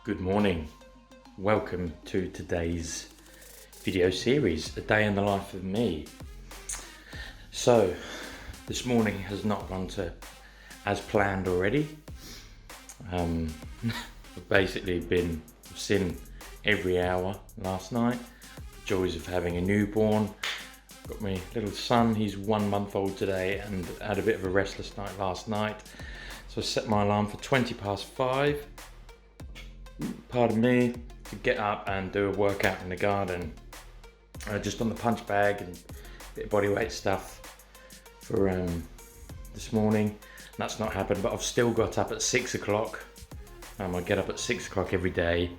Good morning, welcome to today's video series, A Day in the Life of Me. So, this morning has not gone to as planned already. I've basically been sin every hour last night. The joys of having a newborn. Got my little son, he's 1 month old today, and had a bit of a restless night last night. So I set my alarm for 5:20. Pardon me, to get up and do a workout in the garden, just on the punch bag and a bit of body weight stuff for this morning. That's not happened, but I've still got up at 6 o'clock. I get up at 6 o'clock every day,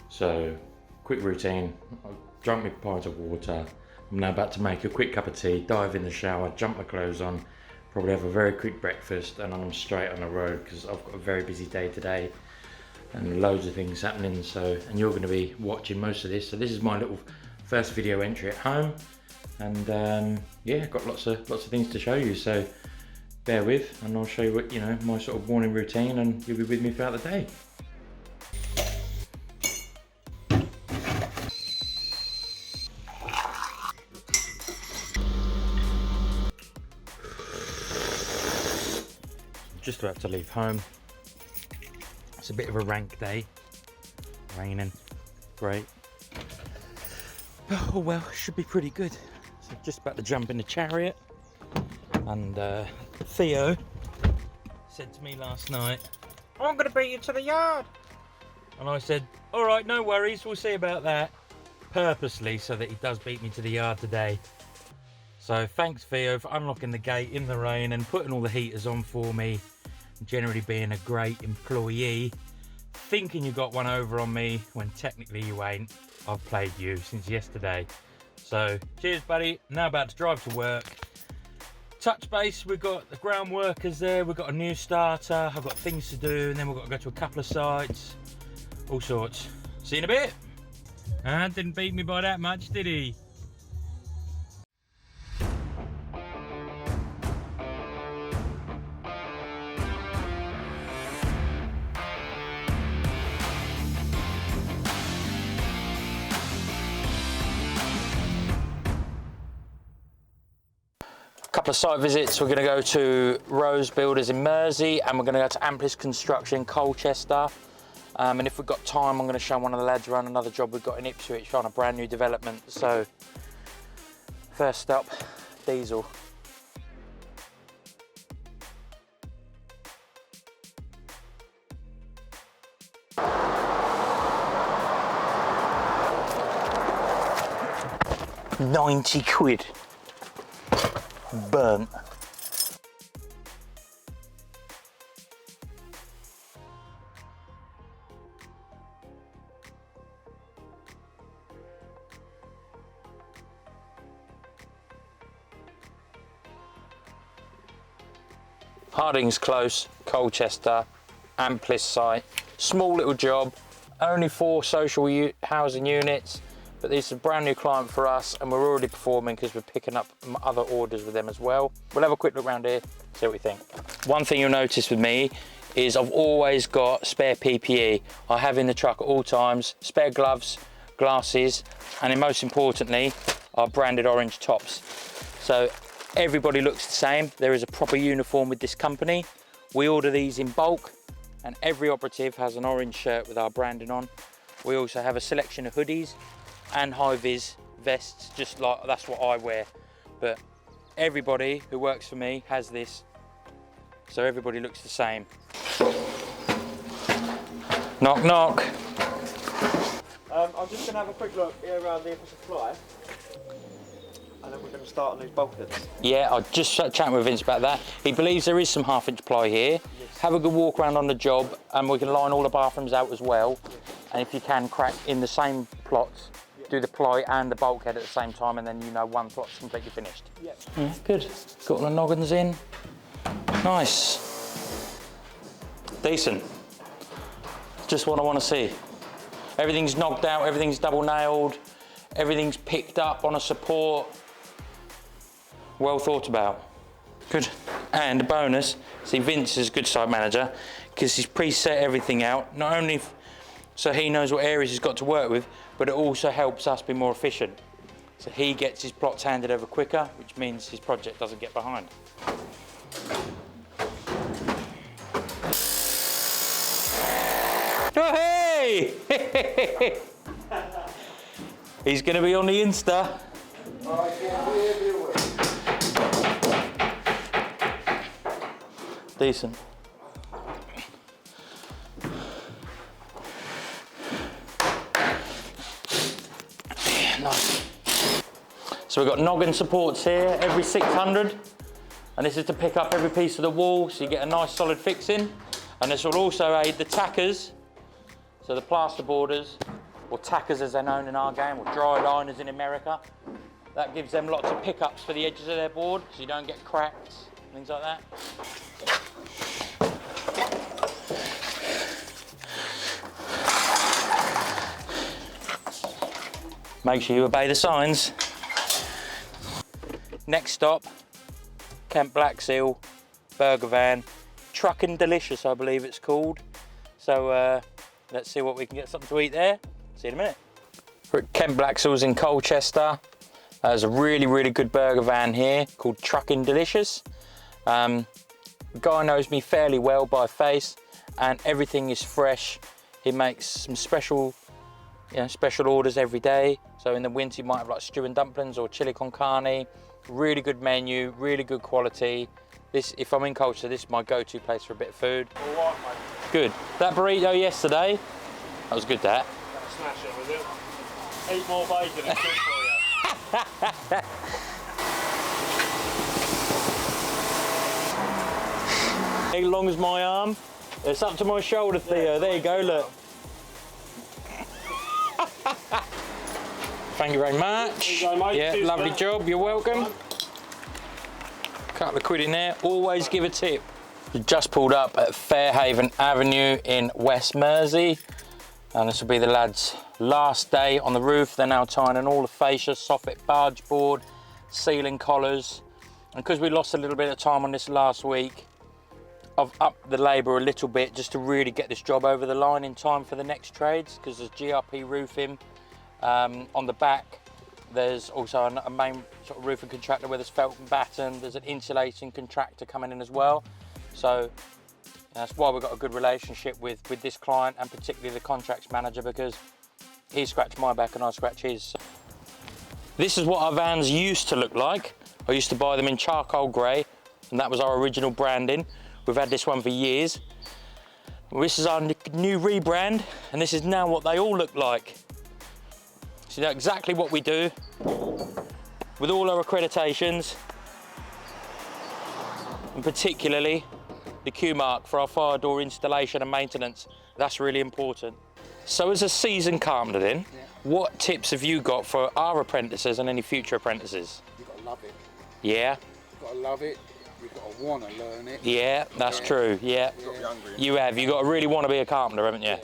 so quick routine. I've drunk my pint of water. I'm now about to make a quick cup of tea, dive in the shower, jump my clothes on, probably have a very quick breakfast, and I'm straight on the road because I've got a very busy day today and loads of things happening. So, and you're going to be watching most of this. So this is my little first video entry at home, and yeah, got lots of things to show you. So bear with, and I'll show you what, my sort of morning routine, and you'll be with me throughout the day. Just about to leave home. It's a bit of a rank day, raining, great. Oh well, should be pretty good. So just about to jump in the chariot, and Theo said to me last night, "I'm gonna beat you to the yard," and I said, "All right, no worries, we'll see about that," purposely so that he does beat me to the yard today. So thanks, Theo, for unlocking the gate in the rain and putting all the heaters on for me. Generally being a great employee, thinking you got one over on me when technically you ain't. I've played you since yesterday. So cheers, buddy. Now about to drive to work. Touch base, we've got the ground workers there, we've got a new starter, I've got things to do, and then we've got to go to a couple of sites, all sorts. See you in a bit. Didn't beat me by that much, did he? Couple of site visits. We're going to go to Rose Builders in Mersey, and we're going to go to Amplis Construction in Colchester. And if we've got time, I'm going to show one of the lads around another job we've got in Ipswich on a brand new development. So first stop, diesel. £90. Burnt. Harding's close, Colchester, Amplis site. Small little job, only 4 social housing units. But this is a brand new client for us, and we're already performing because we're picking up other orders with them as well. We'll have a quick look around here, see what we think. One thing you'll notice with me is I've always got spare PPE. I have in the truck at all times, spare gloves, glasses, and then most importantly, our branded orange tops. So everybody looks the same. There is a proper uniform with this company. We order these in bulk, and every operative has an orange shirt with our branding on. We also have a selection of hoodies and high-vis vests, just like that's what I wear. But everybody who works for me has this, so everybody looks the same. Knock, knock. I'm just going to have a quick look here around the supply, and then we're going to start on these bulkheads. Yeah, I just chatting with Vince about that. He believes there is some half-inch ply here. Yes. Have a good walk around on the job, and we can line all the bathrooms out as well. Yes. And if you can, crack in the same plots. Do the ply and the bulkhead at the same time, and then one plot's completely finished. Yep. Yeah, good. Got all the noggins in. Nice. Decent. Just what I want to see. Everything's knocked out, everything's double nailed, everything's picked up on a support. Well thought about. Good. And a bonus, see, Vince is a good site manager because he's preset everything out. Not only so he knows what areas he's got to work with, but it also helps us be more efficient. So he gets his plots handed over quicker, which means his project doesn't get behind. Oh, hey! He's going to be on the Insta. Decent. Yeah, nice. So we've got noggin supports here, every 600. And this is to pick up every piece of the wall so you get a nice solid fixing. And this will also aid the tackers, so the plasterboarders, or tackers as they're known in our game, or dry liners in America. That gives them lots of pickups for the edges of their board so you don't get cracks, things like that. Make sure you obey the signs. Next stop, Kent Black Seal, burger van, Truckin' Delicious I believe it's called. So let's see what we can get something to eat there. See you in a minute. We're at Kent Black Seal's in Colchester. There's a really good burger van here called Truckin' Delicious. The guy knows me fairly well by face and everything is fresh. He makes some special orders every day. So in the winter you might have like stew and dumplings or chili con carne. Really good menu, really good quality. This, if I'm in Colchester, this is my go-to place for a bit of food. All right, mate. Good. That burrito yesterday, that was good, that. Smash it, was it? Eat more bacon, it's good for you. As long as my arm, it's up to my shoulder, Theo. Yeah, there you go, look. Thank you very much. There you go, mate. Yeah, cheers, lovely mate. job, you're welcome. Couple of quid in there, always give a tip. We just pulled up at Fairhaven Avenue in West Mersey. And this will be the lads' last day on the roof. They're now tying in all the fascia, soffit, barge board, ceiling collars. And because we lost a little bit of time on this last week, I've upped the labour a little bit just to really get this job over the line in time for the next trades, because there's GRP roofing on the back. There's also a main sort of roofing contractor where there's felt and batten. There's an insulating contractor coming in as well. So that's why we've got a good relationship with this client, and particularly the contracts manager, because he scratched my back and I scratch his. This is what our vans used to look like. I used to buy them in charcoal grey, and that was our original branding. We've had this one for years. Well, this is our new rebrand, and this is now what they all look like. So you know exactly what we do with all our accreditations, and particularly the Q mark for our fire door installation and maintenance. That's really important. So as a seasoned carpenter then, what tips have you got for our apprentices and any future apprentices? You've got to love it. Yeah? You've got to love it. You've got to want to learn it. Yeah, that's true, yeah. You have. You've got to really want to be a carpenter, haven't you?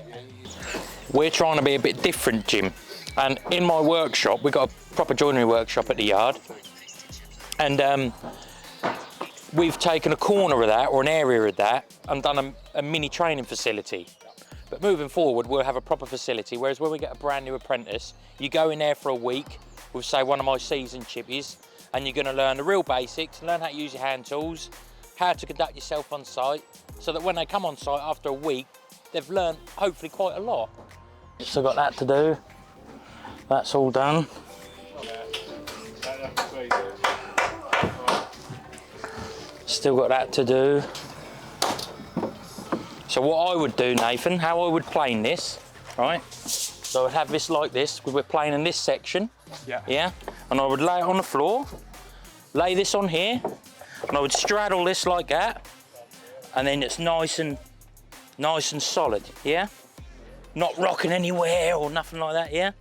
We're trying to be a bit different, Jim. And in my workshop, we've got a proper joinery workshop at the yard. And we've taken a corner of that, or an area of that, and done a mini training facility. But moving forward, we'll have a proper facility, whereas when we get a brand new apprentice, you go in there for a week with, say, one of my seasoned chippies, and you're going to learn the real basics, learn how to use your hand tools, how to conduct yourself on site, so that when they come on site after a week, they've learned hopefully quite a lot. Still got that to do. That's all done. Still got that to do. So what I would do, Nathan, how I would plane this, right? So I'd have this like this, because we're planing this section. Yeah. And I would lay it on the floor, lay this on here, and I would straddle this like that, and then it's nice and solid, yeah? Not rocking anywhere or nothing like that, yeah?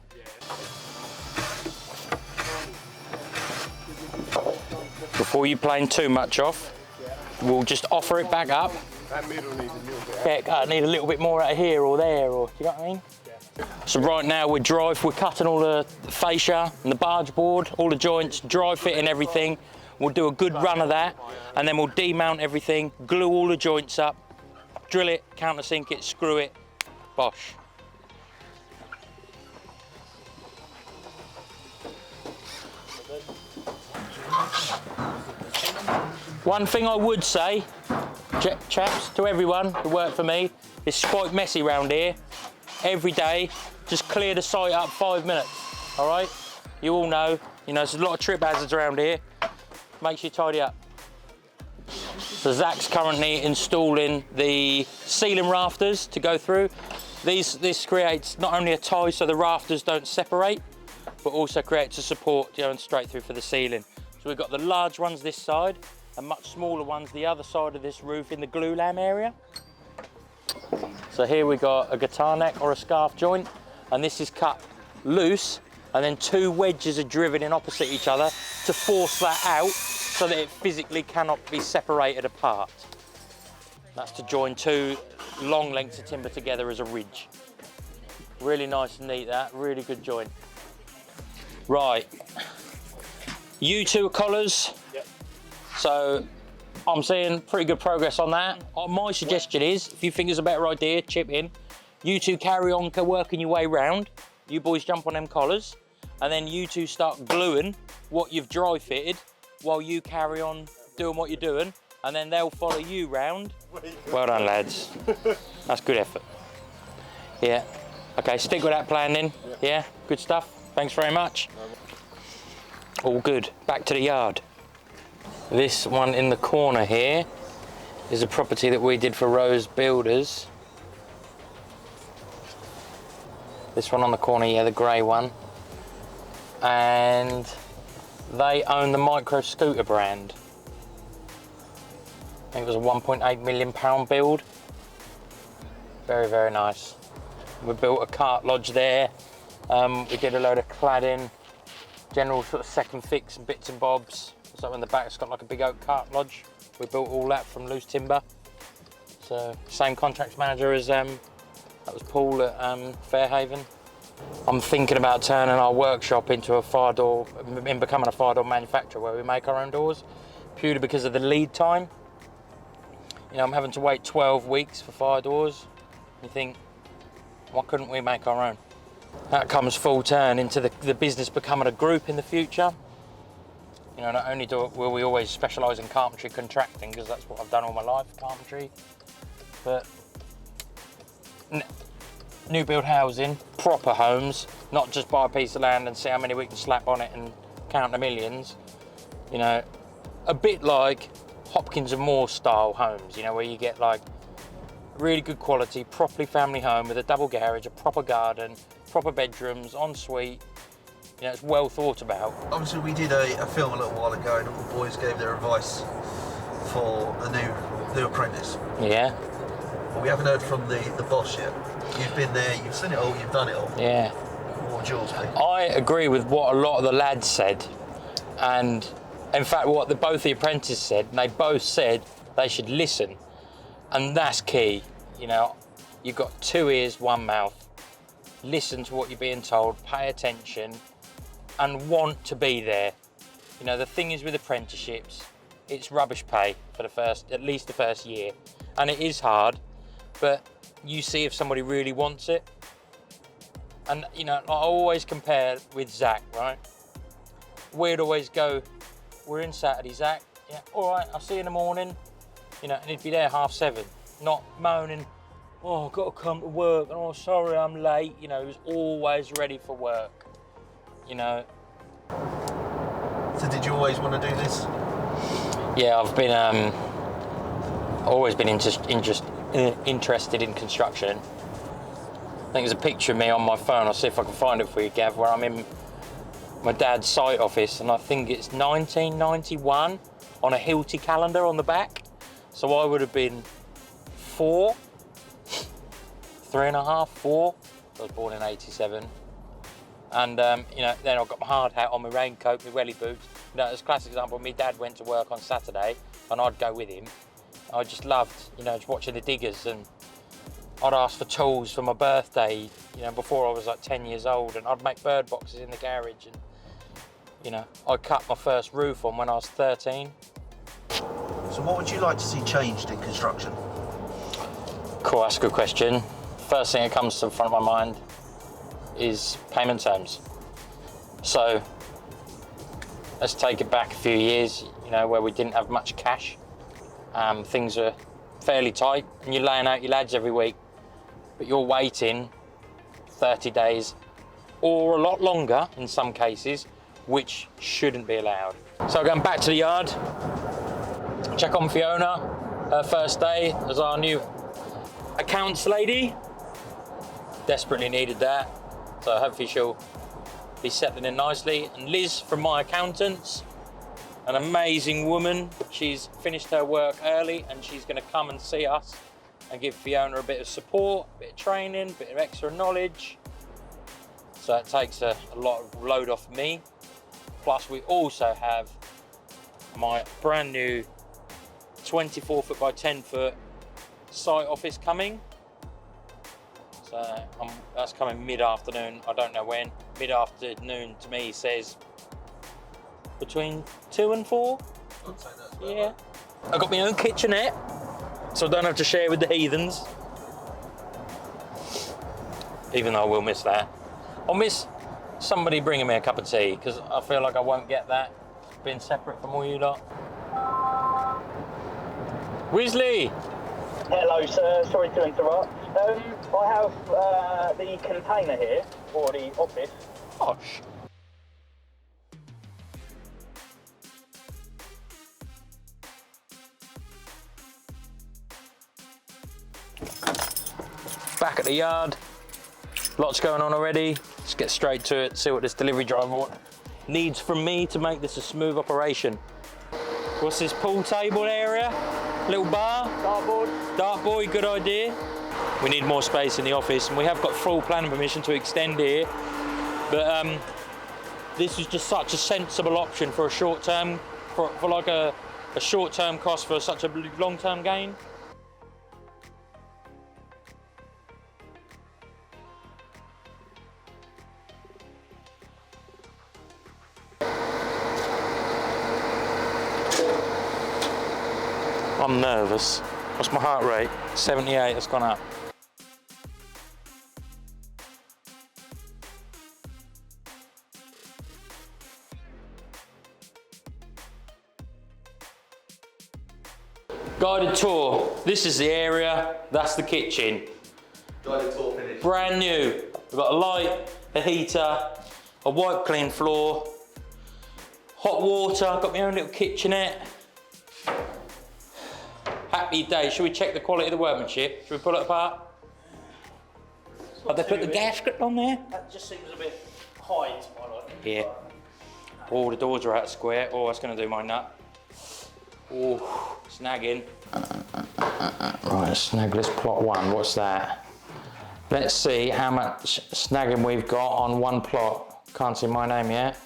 Before you plane too much off, we'll just offer it back up. That middle needs a little bit. Yeah, I need a little bit more out of here or there, or do you know what I mean? So right now we're cutting all the fascia and the barge board, all the joints, dry fitting everything. We'll do a good run of that, and then we'll demount everything, glue all the joints up, drill it, countersink it, screw it, bosh. One thing I would say, chaps, to everyone who work for me, it's quite messy around here. Every day, just clear the site up 5 minutes, all right? You all know, there's a lot of trip hazards around here. Make sure you tidy up. So Zach's currently installing the ceiling rafters to go through. This creates not only a tie so the rafters don't separate, but also creates a support going straight through for the ceiling. So we've got the large ones this side and much smaller ones the other side of this roof in the glue lam area. So here we got a guitar neck or a scarf joint, and this is cut loose, and then 2 wedges are driven in opposite each other to force that out so that it physically cannot be separated apart. That's to join 2 long lengths of timber together as a ridge. Really nice and neat, that, really good joint. Right, U2 collars. Yep. So I'm seeing pretty good progress on that. My suggestion is, if you think it's a better idea, chip in. You two carry on working your way round. You boys jump on them collars, and then you two start gluing what you've dry fitted while you carry on doing what you're doing, and then they'll follow you round. Well done, lads. That's good effort. Yeah. Okay, stick with that plan then. Yeah, good stuff. Thanks very much. All good. Back to the yard. This one in the corner here is a property that we did for Rose Builders. This one on the corner, yeah, the grey one. And they own the Micro Scooter brand. I think it was a £1.8 million build. Very, very nice. We built a cart lodge there. We did a load of cladding, general sort of second fix and bits and bobs. So in the back it's got like a big oak cart lodge. We built all that from loose timber. So same contracts manager as that was Paul at Fairhaven. I'm thinking about turning our workshop into becoming a fire door manufacturer where we make our own doors, purely because of the lead time. I'm having to wait 12 weeks for fire doors. You think, why couldn't we make our own? That comes full turn into the business becoming a group in the future. Not only will we always specialise in carpentry contracting, because that's what I've done all my life, carpentry, but new build housing, proper homes, not just buy a piece of land and see how many we can slap on it and count the millions. A bit like Hopkins and Moore style homes, where you get like really good quality, properly family home with a double garage, a proper garden, proper bedrooms, ensuite. It's well thought about. Obviously, we did a film a little while ago, and all the boys gave their advice for the new apprentice. Yeah. We haven't heard from the boss yet. You've been there, you've seen it all, you've done it all. Yeah. What would yours be? I agree with what a lot of the lads said, and in fact, what both the apprentices said, and they both said they should listen, and that's key. You've got 2 ears, 1 mouth. Listen to what you're being told, pay attention, and want to be there. The thing is with apprenticeships, it's rubbish pay for at least the first year. And it is hard, but you see if somebody really wants it. And I always compare with Zach, right? We'd always go, we're in Saturday, Zach. Yeah, all right, I'll see you in the morning. And he'd be there 7:30, not moaning, oh, I've got to come to work, and oh, sorry, I'm late. He was always ready for work. So did you always want to do this? Yeah, I've been always been interested in construction. I think there's a picture of me on my phone. I'll see if I can find it for you, Gav, where I'm in my dad's site office, and I think it's 1991 on a Hilti calendar on the back. So I would have been 4, 3.5, 4. I was born in 87. And, then I've got my hard hat on, my raincoat, my welly boots. As a classic example, my dad went to work on Saturday and I'd go with him. I just loved, just watching the diggers, and I'd ask for tools for my birthday, before I was like 10 years old, and I'd make bird boxes in the garage, and, I cut my first roof on when I was 13. So what would you like to see changed in construction? Cool, that's a good question. First thing that comes to the front of my mind is payment terms. So let's take it back a few years, you know, where we didn't have much cash. Things are fairly tight and you're laying out your lads every week, but you're waiting 30 days or a lot longer in some cases, which shouldn't be allowed. So going back to the yard, check on Fiona, her first day as our new accounts lady. Desperately needed that, so hopefully she'll be settling in nicely. And Liz from my accountants, an amazing woman. She's finished her work early and she's going to come and see us and give Fiona a bit of support, a bit of training, a bit of extra knowledge. So it takes a lot of load off me. Plus we also have my brand new 24 foot by 10 foot site office coming. So that's coming mid-afternoon, I don't know when. Mid-afternoon to me says between 2 and 4. I'd say that as well. Yeah. I got my own kitchenette, so I don't have to share with the heathens. Even though I will miss that. I'll miss somebody bringing me a cup of tea, because I feel like I won't get that being separate from all you lot. Weasley! Hello sir, sorry to interrupt. I have the container here, or the office. Gosh. Back at the yard, lots going on already. Let's get straight to it, see what this delivery driver needs from me to make this a smooth operation. What's this pool table area? Little bar? Dartboard. Dartboard, good idea. We need more space in the office and we have got full planning permission to extend here. But this is just such a sensible option for a short term, for like a short term cost for such a long term gain. I'm nervous. What's my heart rate? 78, it's gone up. Guided tour. This is the area, that's the kitchen. Guided tour finished. Brand new. We've got a light, a heater, a wipe clean floor, hot water, got my own little kitchenette. Happy day. Should we check the quality of the workmanship? Should we pull it apart? Have they put the gasket on there? That just seems a bit high to my liking. Yeah. Oh, the doors are out square. Oh, that's going to do my nut. Oh, snagging. Right, snag list plot 1. What's that? Let's see how much snagging we've got on one plot. Can't see my name yet.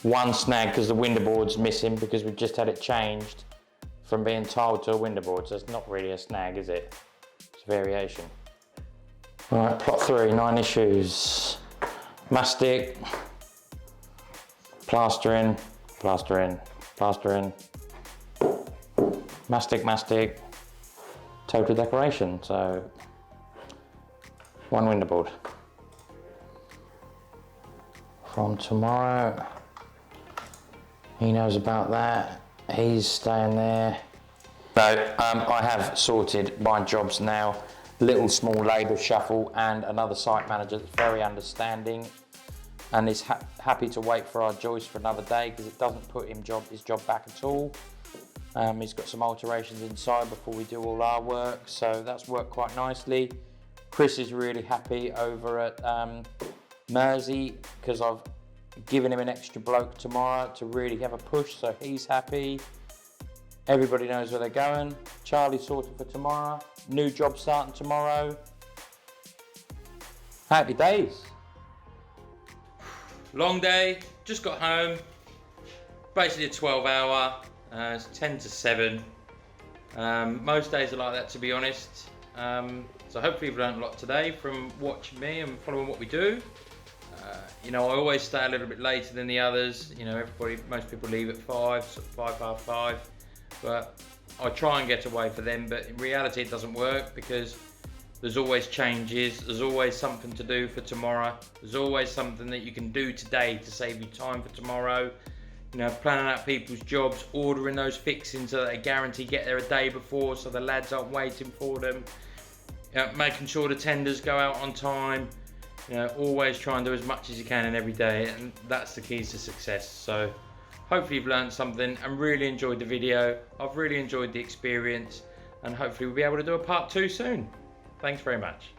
1 snag because the window board's missing because we've just had it changed from being tiled to a window board. So it's not really a snag, is it? It's a variation. All right, plot 3, 9 issues. Mastic, plastering, plastering, plastering, mastic, mastic, total decoration. So 1 window board. From tomorrow, he knows about that. He's staying there. So I have sorted my jobs now. Little small labour shuffle and another site manager that's very understanding and is happy to wait for our Joyce for another day because it doesn't put his job back at all. He's got some alterations inside before we do all our work, so that's worked quite nicely. Chris is really happy over at Mersey because I've given him an extra bloke tomorrow to really have a push, so he's happy. Everybody knows where they're going. Charlie sorted for tomorrow. New job starting tomorrow. Happy days. Long day, just got home. Basically a 12-hour, it's 10 to 7. Most days are like that, to be honest. So hopefully you've learned a lot today from watching me and following what we do. You know, I always stay a little bit later than the others. You know, most people leave at 5, sort of 5 past 5. But I try and get away for them, but in reality it doesn't work because There's always changes, there's always something to do for tomorrow. There's always something that you can do today to save you time for tomorrow. You know, planning out people's jobs, ordering those fixings so that they guarantee get there a day before so the lads aren't waiting for them. You know, making sure the tenders go out on time. You know, always try and do as much as you can in every day, and that's the keys to success. So hopefully you've learned something and really enjoyed the video. I've really enjoyed the experience, and hopefully we'll be able to do a part 2 soon. Thanks very much.